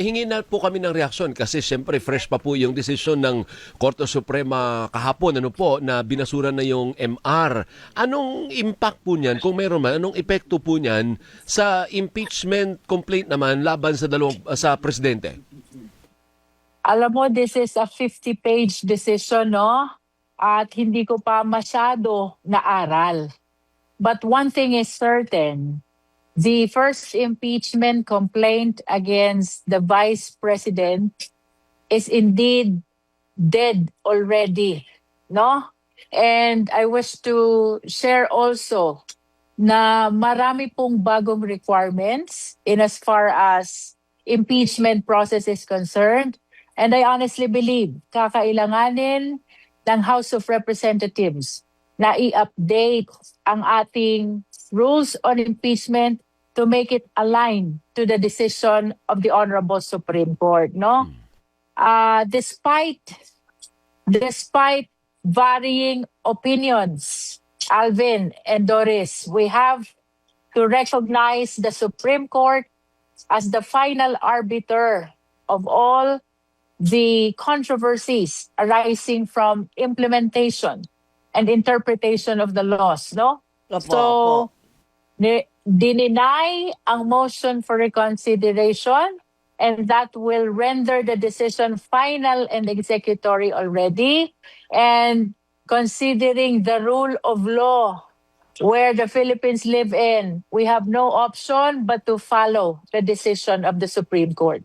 Hingi na po kami ng reaksyon kasi siyempre fresh pa po yung desisyon ng Korte Suprema kahapon na binasura na yung MR. Anong impact po niyan kung mayroon man, anong epekto po niyan sa impeachment complaint naman laban sa presidente? Alam mo, this is a 50-page decision, no? At hindi ko pa masyado naaral. But one thing is certain, the first impeachment complaint against the Vice President is indeed dead already, no? And I wish to share also na marami pong bagong requirements in as far as impeachment process is concerned. And I honestly believe kakailanganin ng House of Representatives na i-update ang ating rules on impeachment to make it align to the decision of the Honorable Supreme Court, no? Despite varying opinions, Alvin and Doris, we have to recognize the Supreme Court as the final arbiter of all the controversies arising from implementation and interpretation of the laws, no? So, dininay ang motion for reconsideration, and that will render the decision final and executory already. And considering the rule of law where the Philippines live in, we have no option but to follow the decision of the Supreme Court.